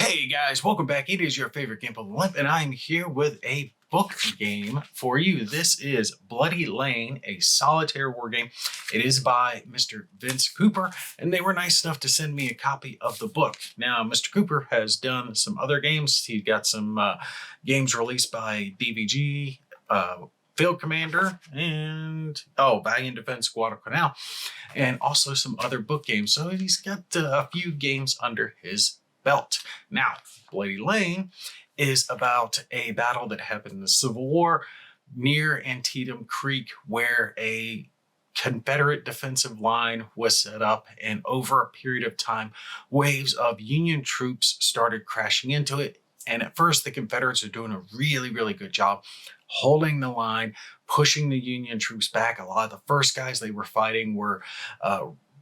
Hey guys, welcome back. It is your favorite game of the month, and I'm here with a book game for you. This is Bloody Lane, a solitaire war game. It is by Mr. Vince Cooper, and they were nice enough to send me a copy of the book. Now, Mr. Cooper has done some other games. He got some games released by DVG, Field Commander, and Valiant Defense Guadalcanal, and also some other book games. So he's got a few games under his belt. Now, Bloody Lane is about a battle that happened in the Civil War near Antietam Creek, where a Confederate defensive line was set up, and over a period of time, waves of Union troops started crashing into it. And at first, the Confederates are doing a really good job holding the line, pushing the Union troops back. A lot of the first guys they were fighting were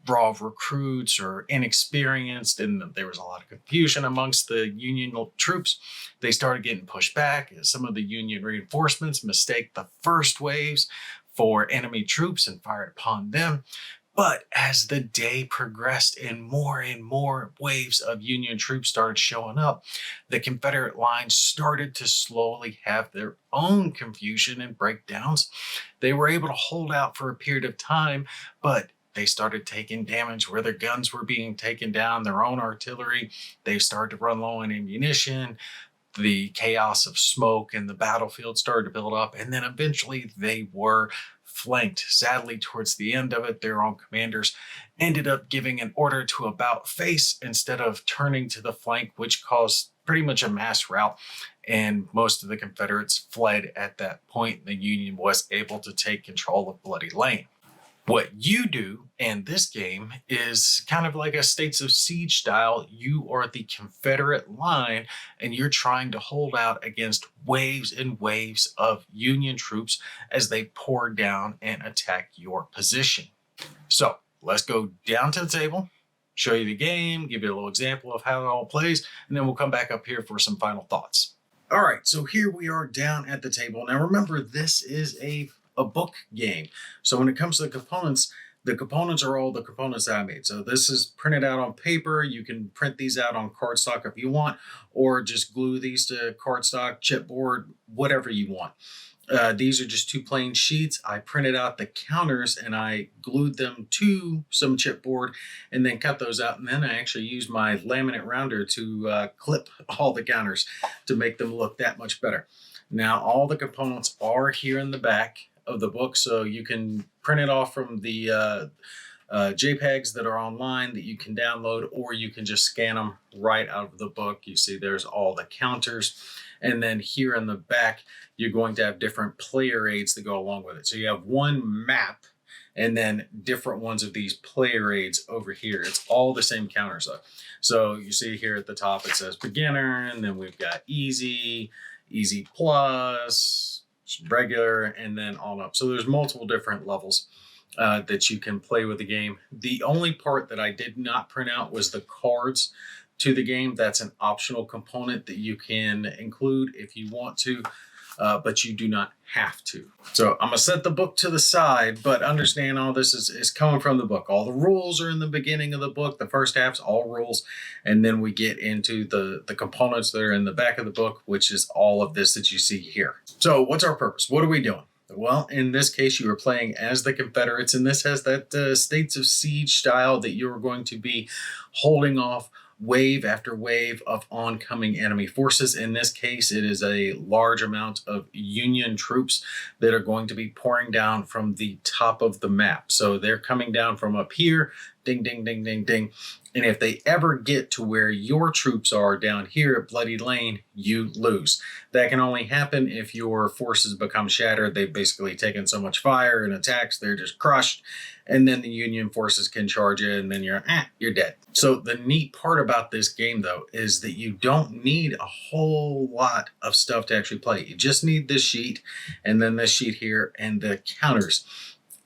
raw recruits or inexperienced, and there was a lot of confusion amongst the Union troops. They started getting pushed back. Some of the Union reinforcements mistake the first waves for enemy troops and fired upon them. But as the day progressed and more waves of Union troops started showing up, the Confederate lines started to slowly have their own confusion and breakdowns. They were able to hold out for a period of time, but they started taking damage where their guns were being taken down, their own artillery. They started to run low on ammunition. The chaos of smoke and the battlefield started to build up, and then eventually they were flanked. Sadly, towards the end of it, their own commanders ended up giving an order to about face instead of turning to the flank, which caused pretty much a mass rout, and most of the Confederates fled at that point. The Union was able to take control of Bloody Lane. What you do in this game is kind of like a States of Siege style. You are the Confederate line, and you're trying to hold out against waves and waves of Union troops as they pour down and attack your position. So let's go down to the table, show you the game, give you a little example of how it all plays, and then we'll come back up here for some final thoughts. All right, so here we are down at the table. Now remember, this is a book game. So when it comes to the components are all the components that I made. So this is printed out on paper. You can print these out on cardstock if you want, or just glue these to cardstock, chipboard, whatever you want. These are just two plain sheets. I printed out the counters and I glued them to some chipboard and then cut those out. And then I actually used my laminate rounder to clip all the counters to make them look that much better. Now all the components are here in the back of the book, so you can print it off from the JPEGs that are online that you can download, or you can just scan them right out of the book. You see there's all the counters, and then here in the back you're going to have different player aids that go along with it. So you have one map and then different ones of these player aids over here. It's all the same counters though. So you see here at the top it says beginner, and then we've got easy, easy plus, regular, and then on up. So there's multiple different levels that you can play with the game. The only part that I did not print out was the cards to the game. That's an optional component that you can include if you want to, but you do not have to. So I'm gonna set the book to the side, but understand all this is coming from the book. All the rules are in the beginning of the book. The first half's all rules, and then we get into the components that are in the back of the book, which is all of this that you see here. So what's our purpose? What are we doing? Well, in this case, you are playing as the Confederates, and this has that States of Siege style that you're going to be holding off wave after wave of oncoming enemy forces. In this case, it is a large amount of Union troops that are going to be pouring down from the top of the map. So they're coming down from up here, ding, ding, ding, ding, ding. And if they ever get to where your troops are down here at Bloody Lane, you lose. That can only happen if your forces become shattered. They've basically taken so much fire and attacks, they're just crushed. And then the Union forces can charge you, and then you're dead. So the neat part about this game, though, is that you don't need a whole lot of stuff to actually play. You just need this sheet, and then this sheet here, and the counters.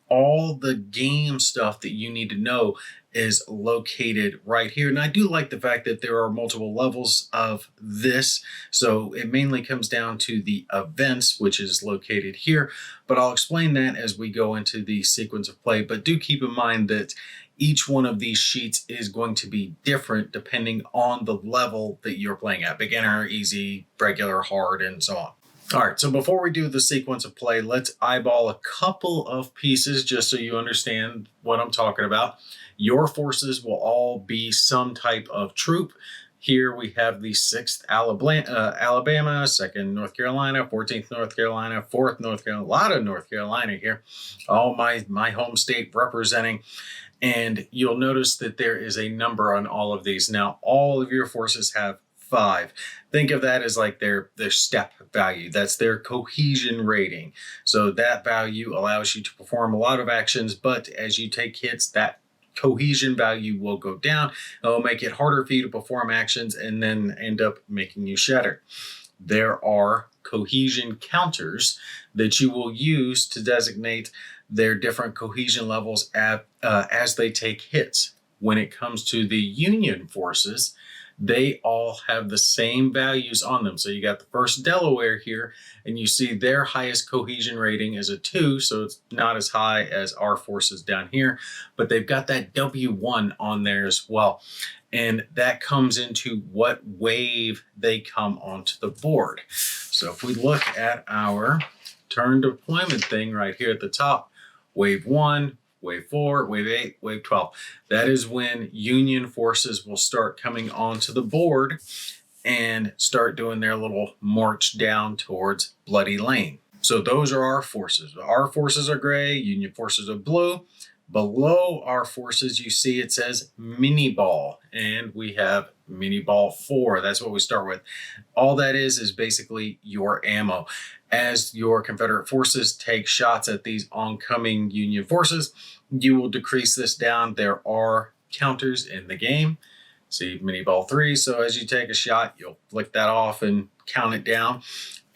all the game stuff that you need to know is located right here. And I do like the fact that there are multiple levels of this. So it mainly comes down to the events, which is located here. But I'll explain that as we go into the sequence of play. But do keep in mind that each one of these sheets is going to be different depending on the level that you're playing at. Beginner, easy, regular, hard, and so on. All right, so before we do the sequence of play, let's eyeball a couple of pieces just so you understand what I'm talking about. Your forces will all be some type of troop. Here we have the 6th Alabama, 2nd North Carolina, 14th North Carolina, 4th North Carolina, a lot of North Carolina here. All my home state representing. And you'll notice that there is a number on all of these. Now, all of your forces have 5. Think of that as like their step value. That's their cohesion rating. So that value allows you to perform a lot of actions, but as you take hits, that cohesion value will go down. It'll make it harder for you to perform actions and then end up making you shatter. There are cohesion counters that you will use to designate their different cohesion levels as they take hits. When it comes to the Union forces, they all have the same values on them. So you got the 1st Delaware here, and you see their highest cohesion rating is a 2, so it's not as high as our forces down here, but they've got that W1 on there as well. And that comes into what wave they come onto the board. So if we look at our turn deployment thing right here at the top, wave 1, wave 4, wave 8, wave 12. That is when Union forces will start coming onto the board and start doing their little march down towards Bloody Lane. So those are our forces. Our forces are gray, Union forces are blue. Below our forces, you see it says mini ball, and we have mini ball 4. That's what we start with. All that is basically your ammo. As your Confederate forces take shots at these oncoming Union forces, you will decrease this down. There are counters in the game. See mini ball 3. So as you take a shot, you'll flick that off and count it down.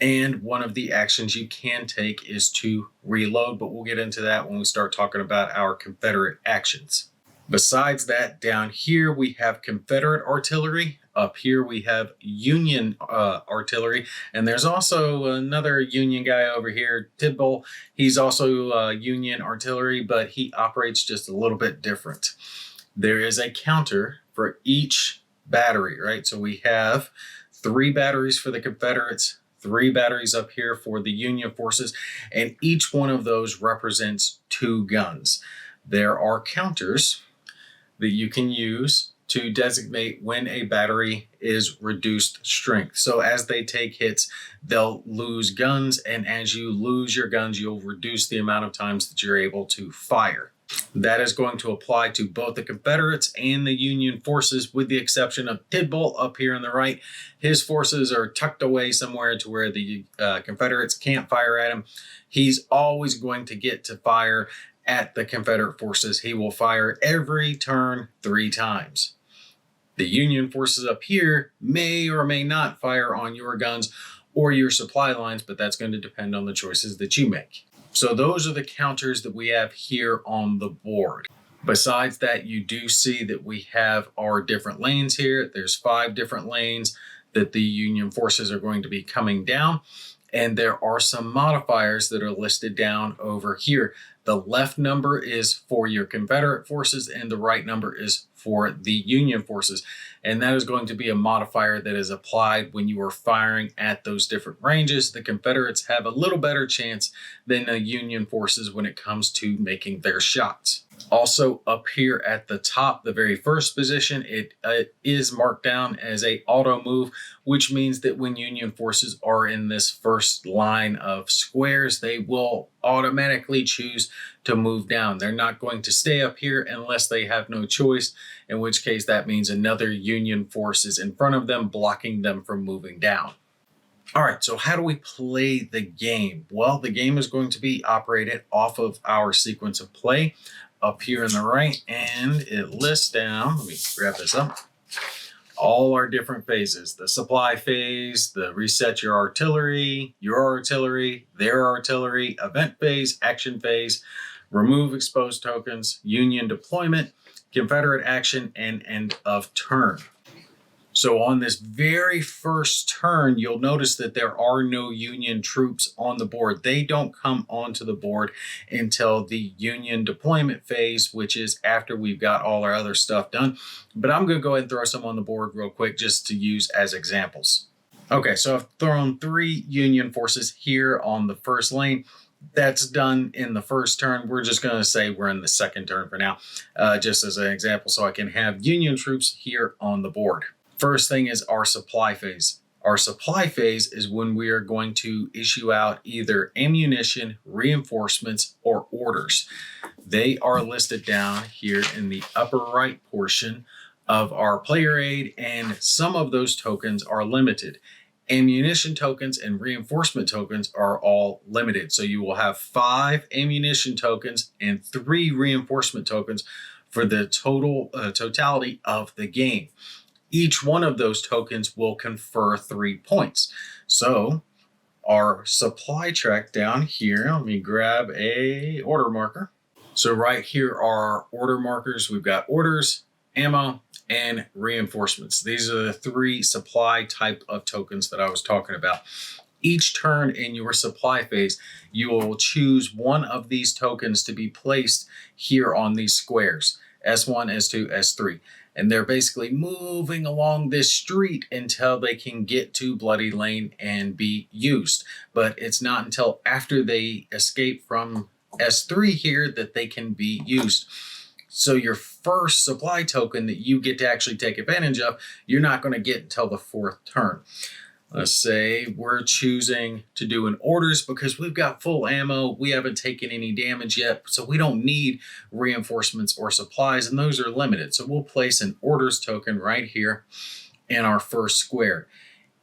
And one of the actions you can take is to reload, but we'll get into that when we start talking about our Confederate actions. Besides that, down here we have Confederate artillery. Up here we have Union artillery. And there's also another Union guy over here, Tidball. He's also Union artillery, but he operates just a little bit different. There is a counter for each battery, right? So we have 3 batteries for the Confederates, 3 batteries up here for the Union forces, and each one of those represents 2 guns. There are counters that you can use to designate when a battery is reduced strength. So as they take hits, they'll lose guns, and as you lose your guns, you'll reduce the amount of times that you're able to fire. That is going to apply to both the Confederates and the Union forces, with the exception of Tidball up here on the right. His forces are tucked away somewhere to where the Confederates can't fire at him. He's always going to get to fire at the Confederate forces. He will fire every turn 3 times. The Union forces up here may or may not fire on your guns or your supply lines, but that's going to depend on the choices that you make. So those are the counters that we have here on the board. Besides that, you do see that we have our different lanes here. There's 5 different lanes that the Union forces are going to be coming down. And there are some modifiers that are listed down over here. The left number is for your Confederate forces and the right number is for the Union forces. And that is going to be a modifier that is applied when you are firing at those different ranges. The Confederates have a little better chance than the Union forces when it comes to making their shots. Also up here at the top, the very first position, it is marked down as a auto move, which means that when Union forces are in this first line of squares, they will automatically choose to move down. They're not going to stay up here unless they have no choice, in which case that means another Union force is in front of them, blocking them from moving down. All right, so how do we play the game? Well, the game is going to be operated off of our sequence of play up here on the right, and it lists down, let me grab this up, all our different phases. The supply phase, the reset your artillery, their artillery, event phase, action phase, remove exposed tokens, Union deployment, Confederate action, and end of turn. So on this very first turn, you'll notice that there are no Union troops on the board. They don't come onto the board until the Union deployment phase, which is after we've got all our other stuff done. But I'm going to go ahead and throw some on the board real quick just to use as examples. Okay, so I've thrown 3 Union forces here on the first lane. That's done in the first turn. We're just going to say we're in the second turn for now, just as an example, so I can have Union troops here on the board. First thing is our supply phase. Our supply phase is when we are going to issue out either ammunition, reinforcements, or orders. They are listed down here in the upper right portion of our player aid, and some of those tokens are limited. Ammunition tokens and reinforcement tokens are all limited. So you will have 5 ammunition tokens and 3 reinforcement tokens for the totality of the game. Each one of those tokens will confer 3 points. So our supply track down here, let me grab a order marker. So right here are our order markers. We've got orders, ammo, and reinforcements. These are the 3 supply type of tokens that I was talking about. Each turn in your supply phase, you will choose one of these tokens to be placed here on these squares, S1, S2, S3. And they're basically moving along this street until they can get to Bloody Lane and be used. But it's not until after they escape from S3 here that they can be used. So your first supply token that you get to actually take advantage of, you're not going to get until the 4th turn. Let's say we're choosing to do an orders because we've got full ammo. We haven't taken any damage yet, so we don't need reinforcements or supplies, and those are limited. So we'll place an orders token right here in our first square.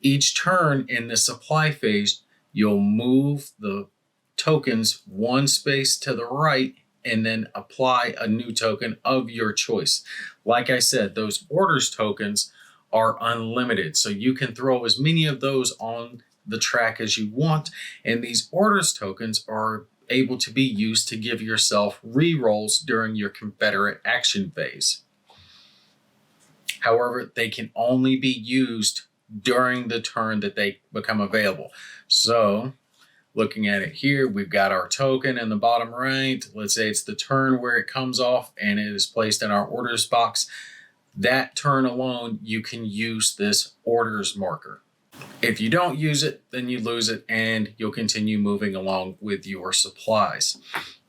Each turn in the supply phase, you'll move the tokens 1 space to the right and then apply a new token of your choice. Like I said, those orders tokens are unlimited, so you can throw as many of those on the track as you want, and these orders tokens are able to be used to give yourself re-rolls during your Confederate action phase. However, they can only be used during the turn that they become available. So looking at it here, we've got our token in the bottom right. Let's say it's the turn where it comes off and it is placed in our orders box. That turn alone, you can use this orders marker. If you don't use it, then you lose it and you'll continue moving along with your supplies.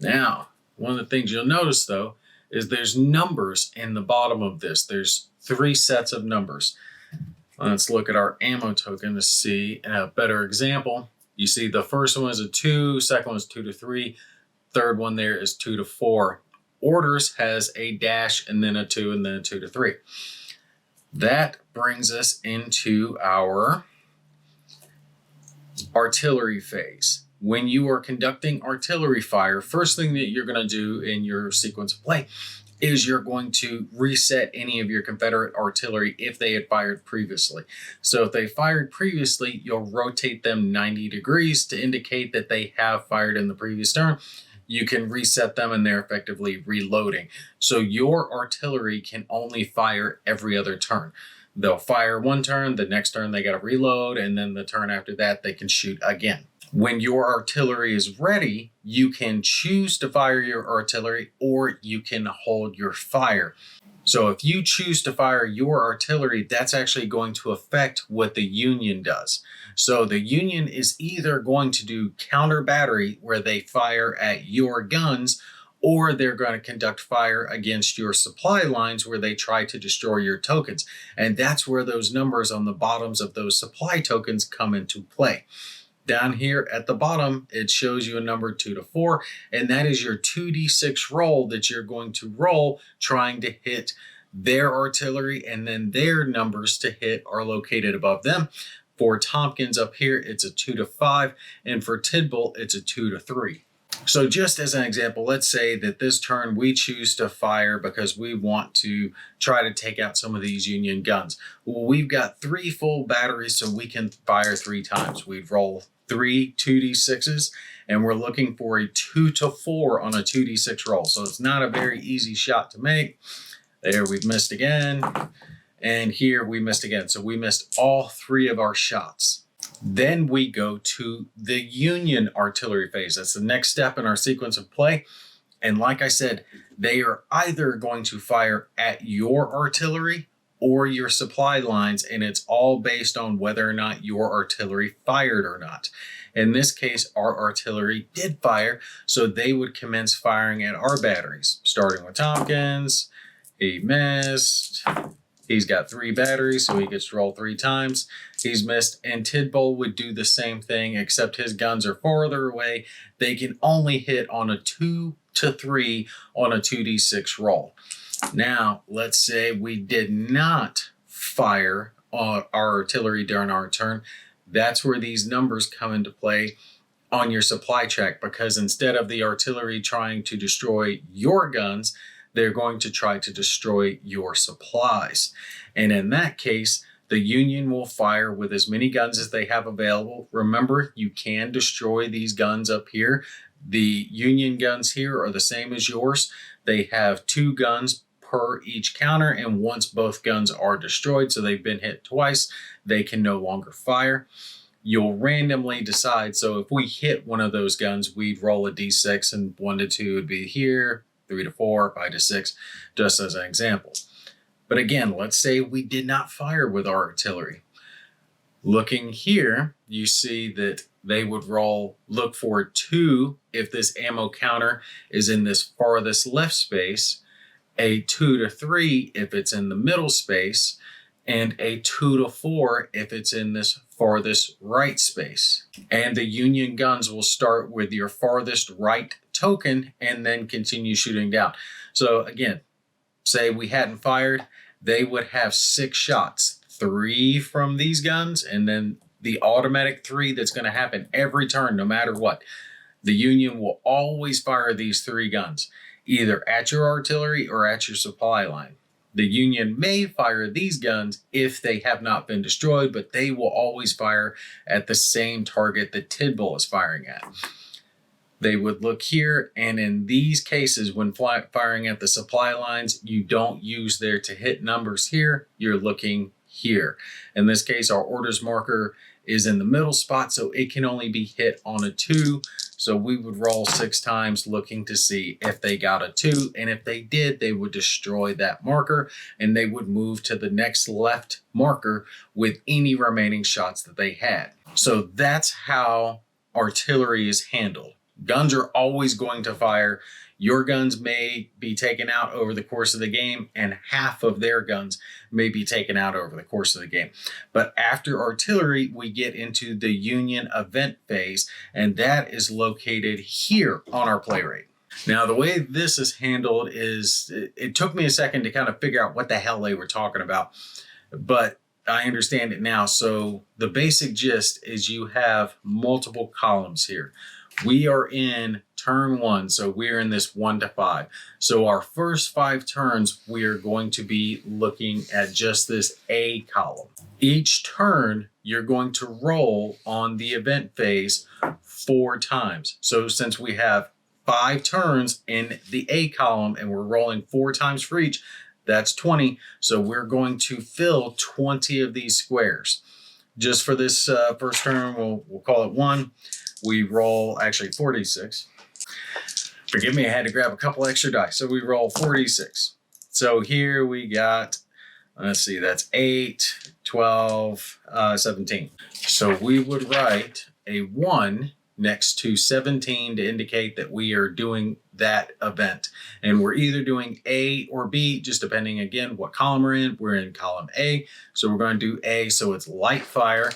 Now, one of the things you'll notice though, is there's numbers in the bottom of this. There's 3 sets of numbers. Let's look at our ammo token to see a better example. You see the first one is a 2, second one is 2 to 3, third one there is 2 to 4. Orders has a dash and then a 2 and then a 2 to 3. That brings us into our artillery phase. When you are conducting artillery fire, first thing that you're going to do in your sequence of play is you're going to reset any of your Confederate artillery if they had fired previously. So if they fired previously, you'll rotate them 90 degrees to indicate that they have fired in the previous turn. You can reset them and they're effectively reloading. So your artillery can only fire every other turn. They'll fire one turn, the next turn they got to reload, and then the turn after that they can shoot again. When your artillery is ready, you can choose to fire your artillery or you can hold your fire. So if you choose to fire your artillery, that's actually going to affect what the Union does. So the Union is either going to do counter battery where they fire at your guns, or they're going to conduct fire against your supply lines where they try to destroy your tokens. And that's where those numbers on the bottoms of those supply tokens come into play. Down here at the bottom, it shows you a number 2 to 4, and that is your 2d6 roll that you're going to roll trying to hit their artillery, and then their numbers to hit are located above them. For Tompkins up here, it's a 2 to 5, and for Tidball, it's a 2 to 3. So just as an example, let's say that this turn we choose to fire because we want to try to take out some of these Union guns. Well, we've got 3 full batteries, so we can fire 3 times. We'd roll 3 2d6s, and we're looking for a 2 to 4 on a 2d6 roll. So it's not a very easy shot to make. There, we've missed again. And here we missed again. So we missed all 3 of our shots. Then we go to the Union artillery phase. That's the next step in our sequence of play. And like I said, they are either going to fire at your artillery or your supply lines, and it's all based on whether or not your artillery fired or not. In this case, our artillery did fire, so they would commence firing at our batteries, starting with Tompkins. He missed. He's got 3 batteries, so he gets to roll 3 times. He's missed, and Tidball would do the same thing, except his guns are farther away. They can only hit on a 2 to 3 on a 2d6 roll. Now, let's say we did not fire on our artillery during our turn. That's where these numbers come into play on your supply check, because instead of the artillery trying to destroy your guns, they're going to try to destroy your supplies. And in that case, the Union will fire with as many guns as they have available. Remember, you can destroy these guns up here. The Union guns here are the same as yours. They have 2 guns per each counter, and once both guns are destroyed, so they've been hit twice, they can no longer fire. You'll randomly decide. So if we hit one of those guns, we'd roll a d6, and 1 to 2 would be here, 3 to 4, 5 to 6, just as an example. But again, let's say we did not fire with our artillery. Looking here, you see that they would look for 2 if this ammo counter is in this farthest left space, a 2 to 3 if it's in the middle space, and a 2 to 4 if it's in this farthest right space. And the Union guns will start with your farthest right token and then continue shooting down. So again, say we hadn't fired, they would have 6 shots, 3 from these guns, and then the automatic 3 that's going to happen every turn, no matter what. The Union will always fire these 3 guns, either at your artillery or at your supply line. The Union may fire these guns if they have not been destroyed, but they will always fire at the same target that Tidball is firing at. They would look here, and in these cases, when firing at the supply lines, you don't use their to hit numbers here, you're looking here. In this case, our orders marker is in the middle spot, so it can only be hit on a 2. So we would roll 6 times looking to see if they got a 2. And if they did, they would destroy that marker and they would move to the next left marker with any remaining shots that they had. So that's how artillery is handled. Guns are always going to fire. Your guns may be taken out over the course of the game, and half of their guns may be taken out over the course of the game. But after artillery, we get into the Union event phase, and that is located here on our play rate. Now, the way this is handled is, it took me a second to kind of figure out what the hell they were talking about, but I understand it now. So the basic gist is you have multiple columns here. We are in turn 1, so we're in this 1 to 5. So our first 5 turns, we are going to be looking at just this A column. Each turn, you're going to roll on the event phase 4 times. So since we have 5 turns in the A column and we're rolling 4 times for each, that's 20. So we're going to fill 20 of these squares. Just for this first turn, we'll call it 1. We roll actually 46. Forgive me, I had to grab a couple extra dice. So we roll 46. So here we got, let's see, that's 8, 12, 17. So we would write a 1 next to 17 to indicate that we are doing that event. And we're either doing A or B, just depending, again, what column we're in. We're in column A, so we're going to do A, so it's light fire.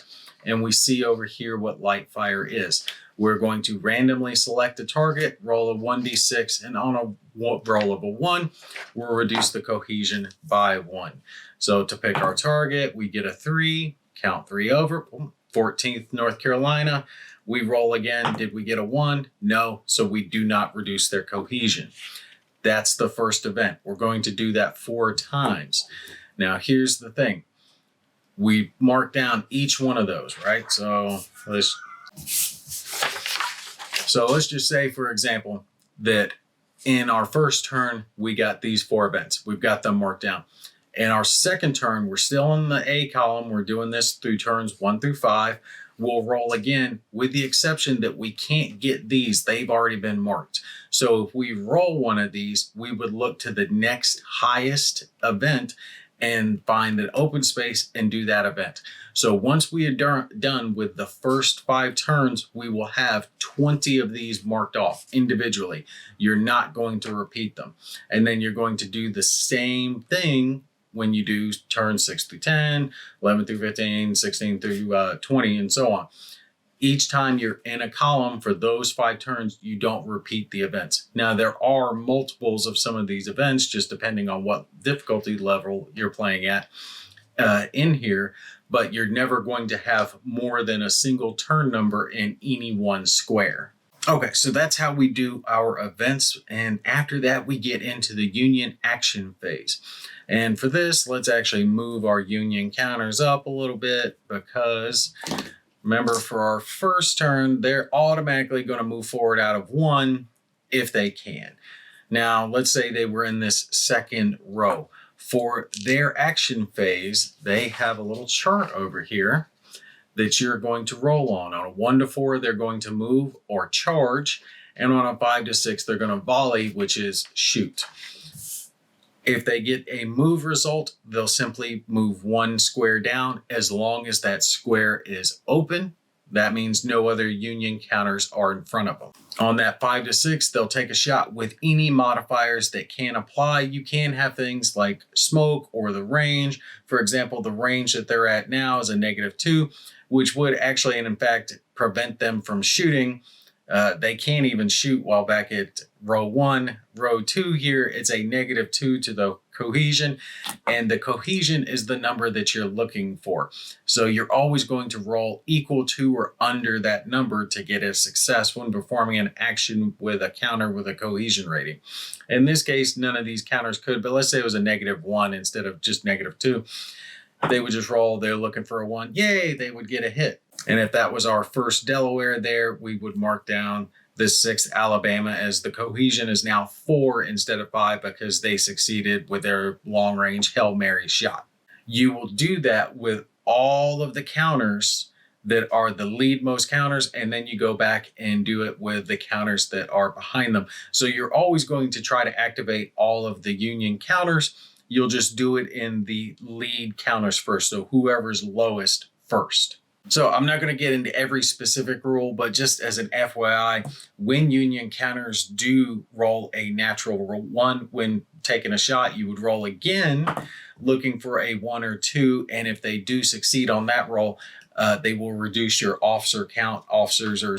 And we see over here what light fire is. We're going to randomly select a target, roll a 1d6, and on a roll of a 1, we'll reduce the cohesion by 1. So to pick our target, we get a 3, count 3 over, 14th North Carolina. We roll again. Did we get a 1? No. So we do not reduce their cohesion. That's the first event. We're going to do that 4 times. Now, here's the thing. We mark down each one of those, right? So let's just say, for example, that in our first turn, we got these 4 events. We've got them marked down. In our second turn, we're still in the A column. We're doing this through turns 1 through 5. We'll roll again, with the exception that we can't get these. They've already been marked. So if we roll one of these, we would look to the next highest event and find an open space and do that event. So once we are done with the first 5 turns, we will have 20 of these marked off individually. You're not going to repeat them. And then you're going to do the same thing when you do turns 6 through 10, 11 through 15, 16 through 20, and so on. Each time you're in a column for those 5 turns, you don't repeat the events. Now, there are multiples of some of these events, just depending on what difficulty level you're playing at in here, but you're never going to have more than a single turn number in any one square. Okay, so that's how we do our events. And after that, we get into the union action phase. And for this, let's actually move our union counters up a little bit, because remember, for our first turn, they're automatically going to move forward out of 1 if they can. Now, let's say they were in this second row. For their action phase, they have a little chart over here that you're going to roll on. On a 1 to 4, they're going to move or charge. And on a 5 to 6, they're going to volley, which is shoot. If they get a move result, they'll simply move 1 square down. As long as that square is open, that means no other union counters are in front of them. On that 5 to 6, they'll take a shot with any modifiers that can apply. You can have things like smoke or the range. For example, the range that they're at now is a -2, which would actually, and in fact, prevent them from shooting. They can't even shoot while back at row 1. Row 2 here, it's a -2 to the cohesion, and the cohesion is the number that you're looking for. So you're always going to roll equal to or under that number to get a success when performing an action with a counter with a cohesion rating. In this case, none of these counters could, but let's say it was a -1 instead of just -2. They would just roll, they're looking for a 1, yay, they would get a hit. And if that was our first Delaware there, we would mark down the 6th Alabama as the cohesion is now 4 instead of 5 because they succeeded with their long range Hail Mary shot. You will do that with all of the counters that are the lead most counters, and then you go back and do it with the counters that are behind them. So you're always going to try to activate all of the union counters. You'll just do it in the lead counters first, so whoever's lowest first. So I'm not going to get into every specific rule, but just as an FYI, when union counters do roll a natural 1 when taking a shot, you would roll again looking for a 1 or 2. And if they do succeed on that roll, they will reduce your officer count. Officers are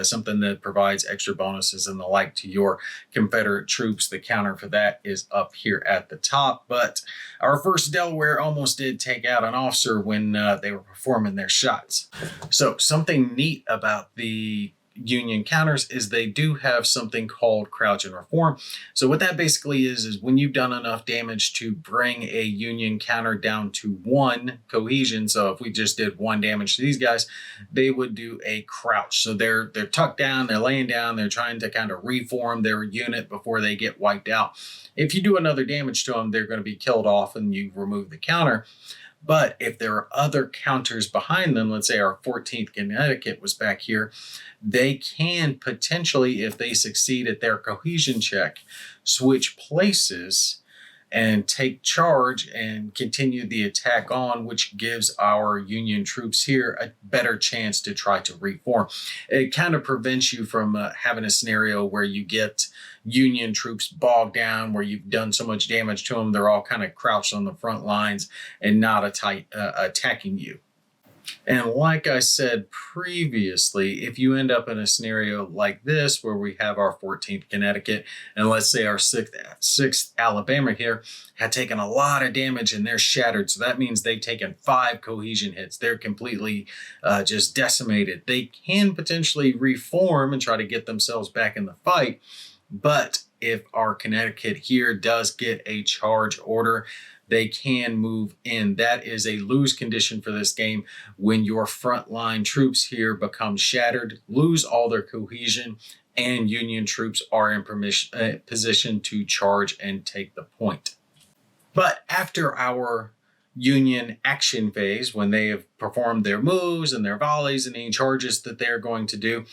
something that provides extra bonuses and the like to your Confederate troops. The counter for that is up here at the top. But our first Delaware almost did take out an officer when they were performing their shots. So something neat about the union counters is they do have something called crouch and reform. So what that basically is when you've done enough damage to bring a union counter down to 1 cohesion. So if we just did 1 damage to these guys, they would do a crouch. So they're tucked down, they're laying down, they're trying to kind of reform their unit before they get wiped out. If you do another damage to them, they're going to be killed off and you remove the counter. But if there are other counters behind them, let's say our 14th Connecticut was back here, they can potentially, if they succeed at their cohesion check, switch places and take charge and continue the attack on, which gives our Union troops here a better chance to try to reform. It kind of prevents you from having a scenario where you get Union troops bogged down, where you've done so much damage to them, they're all kind of crouched on the front lines and not attacking you. And like I said previously, if you end up in a scenario like this, where we have our 14th Connecticut, and let's say our 6th Alabama here had taken a lot of damage and they're shattered. So that means they've taken 5 cohesion hits. They're completely just decimated. They can potentially reform and try to get themselves back in the fight. But if our Connecticut here does get a charge order, they can move in. That is a lose condition for this game when your frontline troops here become shattered, lose all their cohesion, and Union troops are in position to charge and take the point. But after our Union action phase, when they have performed their moves and their volleys and any charges that they're going to do,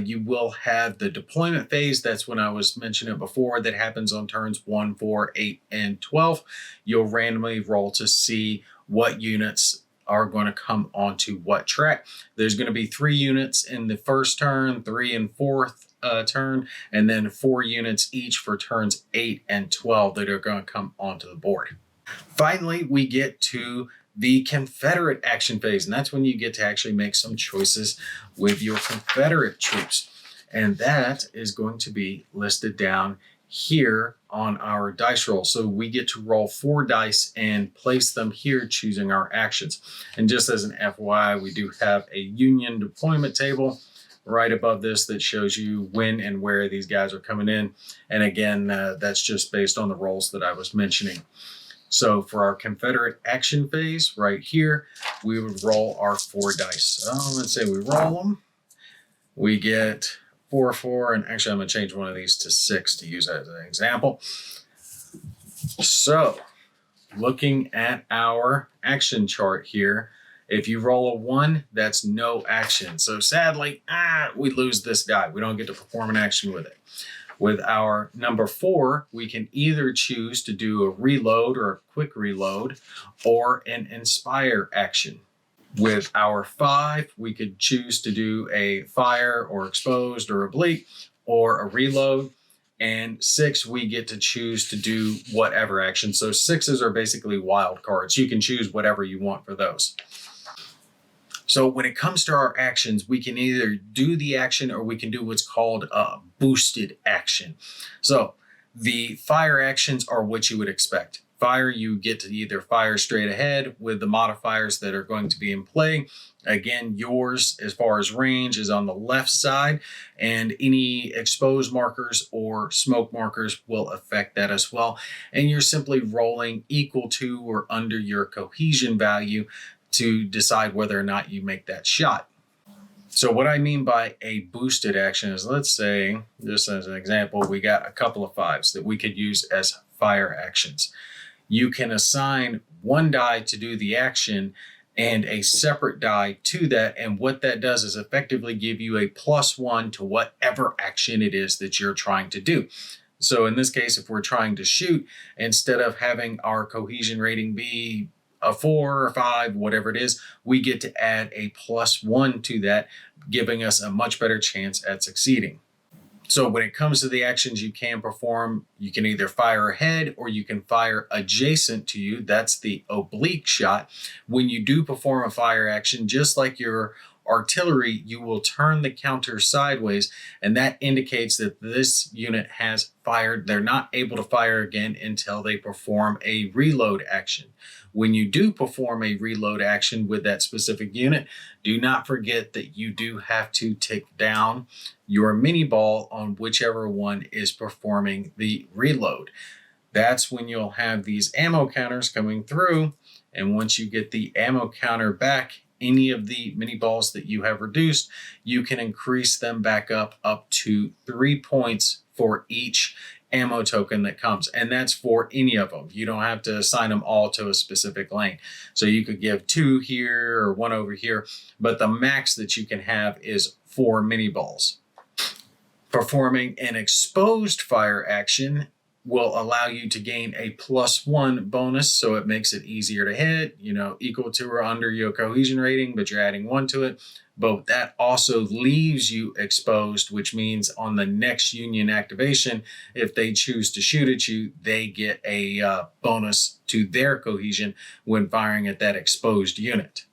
you will have the deployment phase. That's when I was mentioning it before. That happens on turns 1, 4, 8, and 12. You'll randomly roll to see what units are going to come onto what track. There's going to be 3 units in the first turn, 3 and 4th turn, and then 4 units each for turns 8 and 12 that are going to come onto the board. Finally, we get to the Confederate action phase, and that's when you get to actually make some choices with your Confederate troops. And that is going to be listed down here on our dice roll. So we get to roll 4 dice and place them here, choosing our actions. And just as an FYI, we do have a Union deployment table right above this that shows you when and where these guys are coming in. And again, that's just based on the rolls that I was mentioning. So for our Confederate action phase right here, we would roll our 4 dice. So let's say we roll them. We get 4, 4, and actually I'm going to change one of these to 6 to use as an example. So looking at our action chart here, if you roll a 1, that's no action. So sadly, we lose this die. We don't get to perform an action with it. With our number 4, we can either choose to do a reload or a quick reload or an inspire action. With our 5, we could choose to do a fire or exposed or oblique or a reload. And 6, we get to choose to do whatever action. So 6s are basically wild cards. You can choose whatever you want for those. So when it comes to our actions, we can either do the action or we can do what's called a boosted action. So the fire actions are what you would expect. Fire, you get to either fire straight ahead with the modifiers that are going to be in play. Again, yours, as far as range, is on the left side, and any exposed markers or smoke markers will affect that as well. And you're simply rolling equal to or under your cohesion value to decide whether or not you make that shot. So what I mean by a boosted action is, let's say, just as an example, we got a couple of 5s that we could use as fire actions. You can assign 1 die to do the action and a separate die to that. And what that does is effectively give you a +1 to whatever action it is that you're trying to do. So in this case, if we're trying to shoot, instead of having our cohesion rating be a 4 or 5, whatever it is, we get to add a +1 to that, giving us a much better chance at succeeding. So when it comes to the actions you can perform, you can either fire ahead or you can fire adjacent to you. That's the oblique shot. When you do perform a fire action, just like your artillery, you will turn the counter sideways, and that indicates that this unit has fired. They're not able to fire again until they perform a reload action. When you do perform a reload action with that specific unit, do not forget that you do have to take down your mini ball on whichever one is performing the reload. That's when you'll have these ammo counters coming through, and once you get the ammo counter back, any of the mini balls that you have reduced, you can increase them back up to 3 points for each ammo token that comes. And that's for any of them. You don't have to assign them all to a specific lane. So you could give 2 here or 1 over here, but the max that you can have is 4 mini balls. Performing an exposed fire action will allow you to gain a +1 bonus, so it makes it easier to hit, equal to or under your cohesion rating, but you're adding 1 to it. But that also leaves you exposed, which means on the next Union activation, if they choose to shoot at you, they get a bonus to their cohesion when firing at that exposed unit.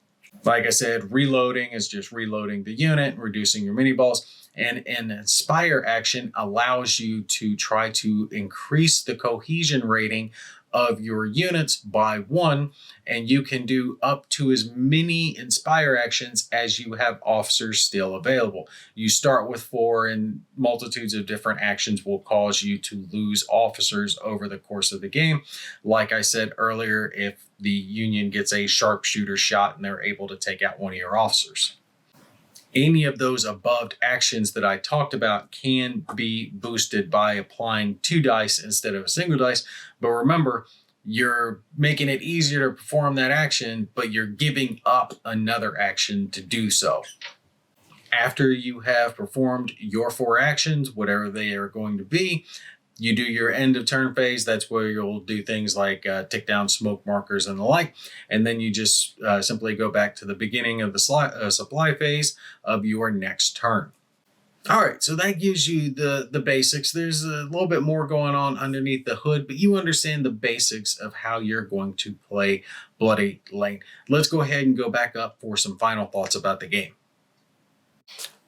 Like I said, reloading is just reloading the unit, reducing your mini balls. And an inspire action allows you to try to increase the cohesion rating of your units by 1, and you can do up to as many inspire actions as you have officers still available. You start with 4, and multitudes of different actions will cause you to lose officers over the course of the game. Like I said earlier, if the Union gets a sharpshooter shot and they're able to take out one of your officers. Any of those above actions that I talked about can be boosted by applying 2 dice instead of a single dice. But remember, you're making it easier to perform that action, but you're giving up another action to do so. After you have performed your 4 actions, whatever they are going to be, you do your end of turn phase. That's where you'll do things like tick down smoke markers and the like. And then you just simply go back to the beginning of the supply phase of your next turn. All right, so that gives you the basics. There's a little bit more going on underneath the hood, but you understand the basics of how you're going to play Bloody Lane. Let's go ahead and go back up for some final thoughts about the game.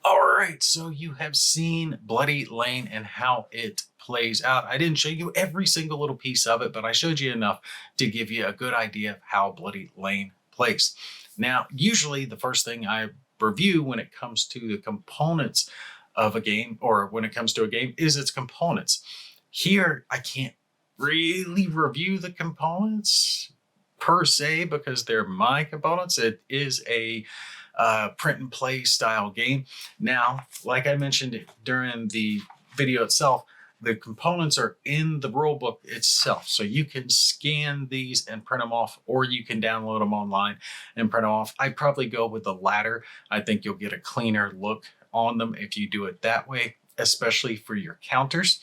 All right, so you have seen Bloody Lane and how it plays out. I didn't show you every single little piece of it, but I showed you enough to give you a good idea of how Bloody Lane plays. Now, usually the first thing I review when it comes to the components of a game, or when it comes to a game, is its components. Here, I can't really review the components per se because they're my components. It is a print and play style game. Now, like I mentioned during the video itself, the components are in the rule book itself. So you can scan these and print them off, or you can download them online and print them off. I'd probably go with the latter. I think you'll get a cleaner look on them if you do it that way, especially for your counters.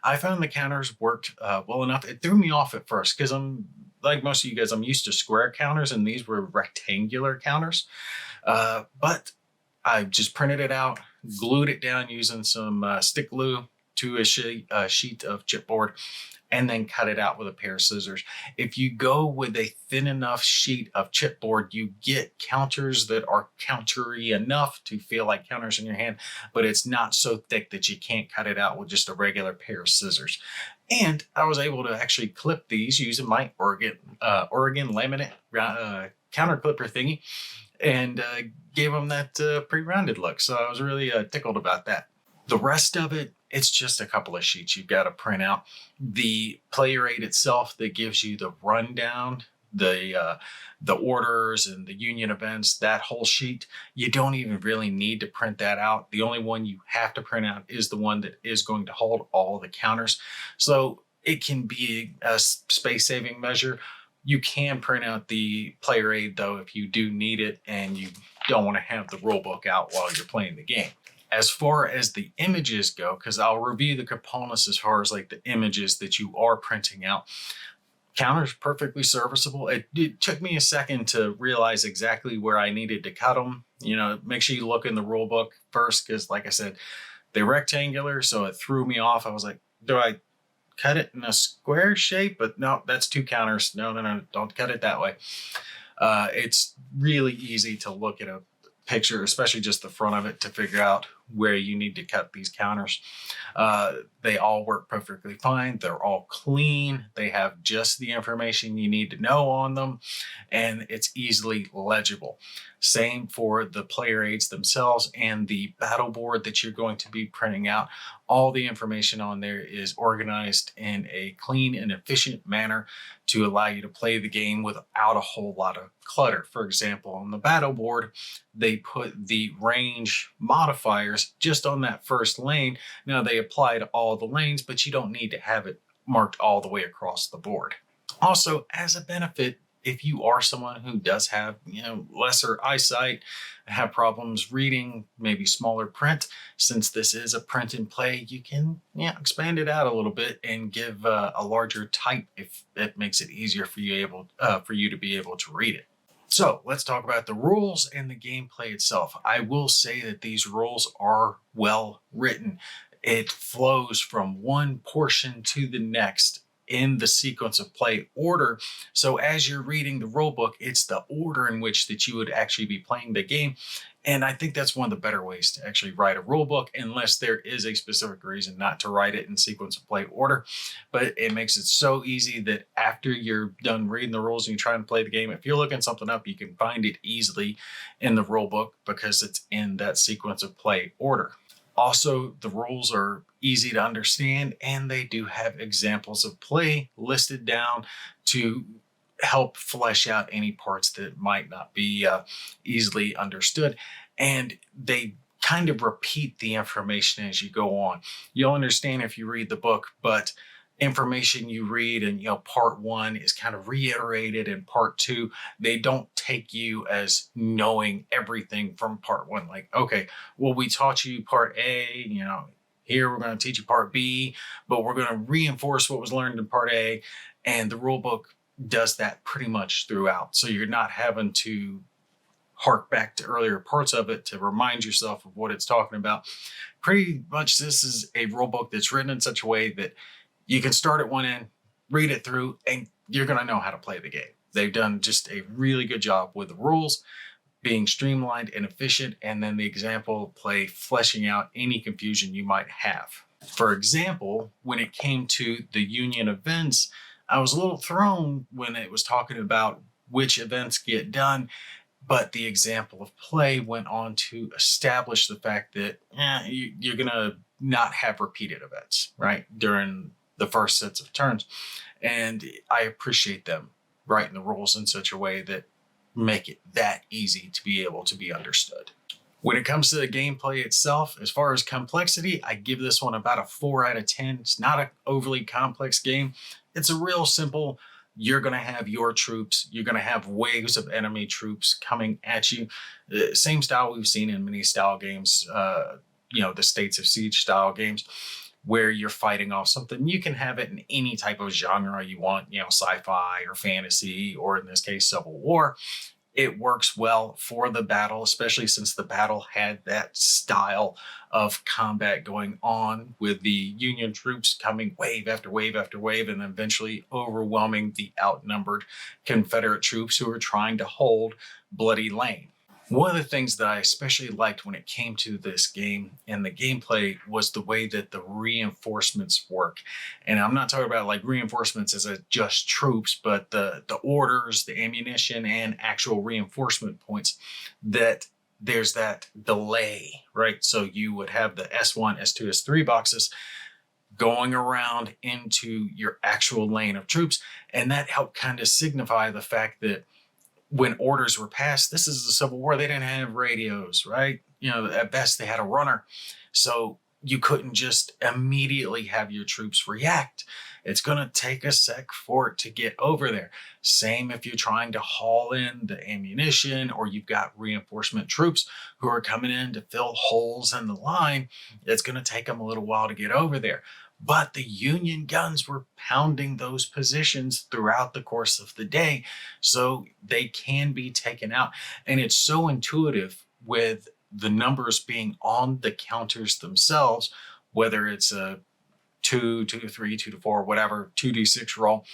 I found the counters worked well enough. It threw me off at first because I'm like most of you guys, I'm used to square counters, and these were rectangular counters. But I just printed it out, glued it down using some stick glue to a sheet of chipboard, and then cut it out with a pair of scissors. If you go with a thin enough sheet of chipboard, you get counters that are countery enough to feel like counters in your hand, but it's not so thick that you can't cut it out with just a regular pair of scissors. And I was able to actually clip these using my Oregon laminate counter clipper thingy, and gave them that pre-rounded look. So I was really tickled about that. The rest of it, it's just a couple of sheets you've got to print out. The player aid itself that gives you the rundown, the orders and the Union events, that whole sheet, you don't even really need to print that out. The only one you have to print out is the one that is going to hold all the counters. So it can be a space-saving measure. You can print out the player aid, though, if you do need it and you don't want to have the rule book out while you're playing the game. As far as the images go, because I'll review the components as far as like the images that you are printing out, counters perfectly serviceable. It took me a second to realize exactly where I needed to cut them. You know, make sure you look in the rule book first, because like I said, they're rectangular, so it threw me off. I was like, do I cut it in a square shape? But no, that's 2 counters. No, don't cut it that way. It's really easy to look at a picture, especially just the front of it, to figure out where you need to cut these counters. They all work perfectly fine. They're all clean. They have just the information you need to know on them, and it's easily legible. Same for the player aids themselves and the battle board that you're going to be printing out. All the information on there is organized in a clean and efficient manner to allow you to play the game without a whole lot of clutter. For example, on the battle board, they put the range modifiers just on that first lane. Now they apply to all the lanes, but you don't need to have it marked all the way across the board. Also, as a benefit, if you are someone who does have, lesser eyesight, have problems reading, maybe smaller print, since this is a print and play, you can expand it out a little bit and give a larger type if it makes it easier for you to be able to read it. So let's talk about the rules and the gameplay itself. I will say that these rules are well written. It flows from one portion to the next in the sequence of play order. So as you're reading the rule book, it's the order in which that you would actually be playing the game. And I think that's one of the better ways to actually write a rule book, unless there is a specific reason not to write it in sequence of play order. But it makes it so easy that after you're done reading the rules and you try and play the game, if you're looking something up, you can find it easily in the rule book because it's in that sequence of play order. Also, the rules are easy to understand, and they do have examples of play listed down to help flesh out any parts that might not be easily understood. And they kind of repeat the information as you go on. You'll understand if you read the book, but information you read and part one is kind of reiterated in part two. They don't take you as knowing everything from part one. Like, okay, well, we taught you part A, here we're going to teach you part B, but we're going to reinforce what was learned in part A. And the rule book does that pretty much throughout. So you're not having to hark back to earlier parts of it to remind yourself of what it's talking about. Pretty much this is a rule book that's written in such a way that you can start at one end, read it through, and you're going to know how to play the game. They've done just a really good job with the rules being streamlined and efficient, and then the example play fleshing out any confusion you might have. For example, when it came to the Union events, I was a little thrown when it was talking about which events get done, but the example of play went on to establish the fact that you're going to not have repeated events, right, during the first sets of turns. And I appreciate them writing the rules in such a way that make it that easy to be able to be understood. When it comes to the gameplay itself, as far as complexity, I give this one about a 4 out of 10. It's not an overly complex game. It's a real simple, you're going to have your troops, you're going to have waves of enemy troops coming at you. Same style we've seen in many style games, the States of Siege style games, where you're fighting off something. You can have it in any type of genre you want, sci-fi or fantasy, or in this case, Civil War. It works well for the battle, especially since the battle had that style of combat going on with the Union troops coming wave after wave after wave and eventually overwhelming the outnumbered Confederate troops who were trying to hold Bloody Lane. One of the things that I especially liked when it came to this game and the gameplay was the way that the reinforcements work. And I'm not talking about like reinforcements as just troops, but the orders, the ammunition, and actual reinforcement points, that there's that delay, right? So you would have the S1, S2, S3 boxes going around into your actual lane of troops. And that helped kind of signify the fact that when orders were passed, this is the Civil War, they didn't have radios, right? At best they had a runner. So you couldn't just immediately have your troops react. It's going to take a sec for it to get over there. Same if you're trying to haul in the ammunition or you've got reinforcement troops who are coming in to fill holes in the line. It's going to take them a little while to get over there. But the Union guns were pounding those positions throughout the course of the day, so they can be taken out. And it's so intuitive with the numbers being on the counters themselves, whether it's a 2, 2 to 3, 2 to 4, whatever, 2d6 roll,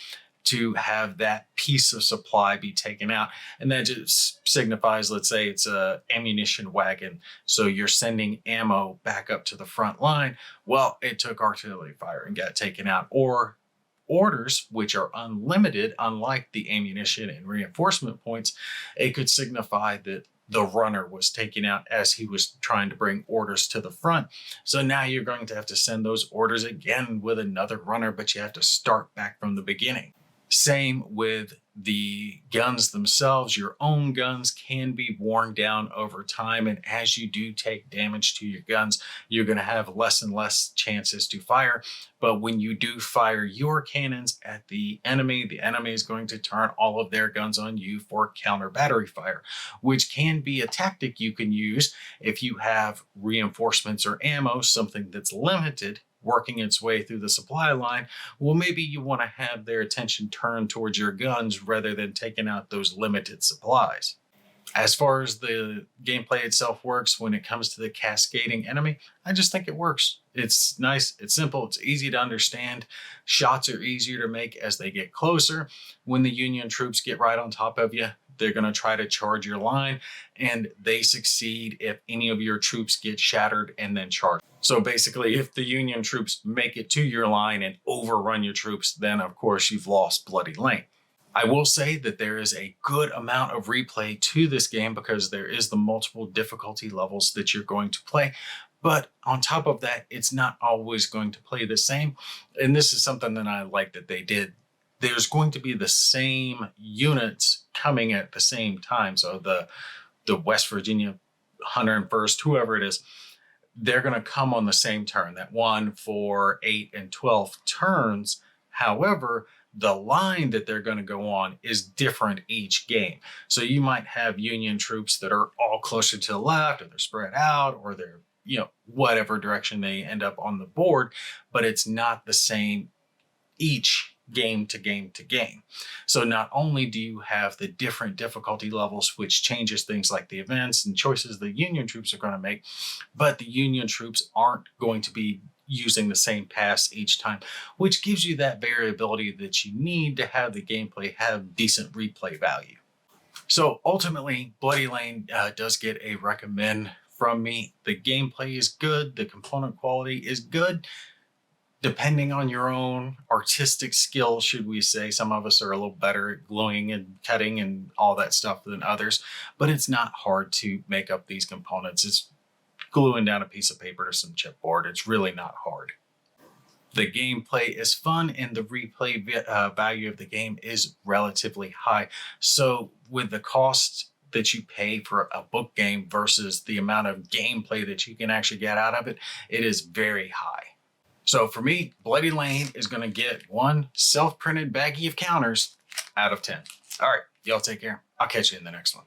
to have that piece of supply be taken out. And that just signifies, let's say it's a ammunition wagon. So you're sending ammo back up to the front line. Well, it took artillery fire and got taken out. Or orders, which are unlimited, unlike the ammunition and reinforcement points, it could signify that the runner was taken out as he was trying to bring orders to the front. So now you're going to have to send those orders again with another runner, but you have to start back from the beginning. Same with the guns themselves. Your own guns can be worn down over time, and as you do take damage to your guns, you're going to have less and less chances to fire. But when you do fire your cannons at the enemy is going to turn all of their guns on you for counter battery fire, which can be a tactic you can use if you have reinforcements or ammo, something that's limited, working its way through the supply line. Well, maybe you want to have their attention turned towards your guns rather than taking out those limited supplies. As far as the gameplay itself works, when it comes to the cascading enemy, I just think it works. It's nice, it's simple, it's easy to understand. Shots are easier to make as they get closer. When the Union troops get right on top of you, they're going to try to charge your line, and they succeed if any of your troops get shattered and then charged. So basically, if the Union troops make it to your line and overrun your troops, then of course you've lost Bloody Lane. I will say that there is a good amount of replay to this game because there is the multiple difficulty levels that you're going to play. But on top of that, it's not always going to play the same. And this is something that I like that they did. There's going to be the same units coming at the same time. So the West Virginia 101st, whoever it is, they're going to come on the same turn. That 1, 4, 8, and 12 turns. However, the line that they're going to go on is different each game. So you might have Union troops that are all closer to the left, or they're spread out, or they're, whatever direction they end up on the board, but it's not the same each game to game to game. So not only do you have the different difficulty levels, which changes things like the events and choices the Union troops are going to make, but the Union troops aren't going to be using the same pass each time, which gives you that variability that you need to have the gameplay have decent replay value. So ultimately, Bloody Lane does get a recommend from me. The gameplay is good. The component quality is good. Depending on your own artistic skill, should we say, some of us are a little better at gluing and cutting and all that stuff than others, but it's not hard to make up these components. It's gluing down a piece of paper to some chipboard. It's really not hard. The gameplay is fun, and the replay value of the game is relatively high. So with the cost that you pay for a book game versus the amount of gameplay that you can actually get out of it, it is very high. So for me, Bloody Lane is going to get 1 self-printed baggie of counters out of 10. All right, y'all take care. I'll catch you in the next one.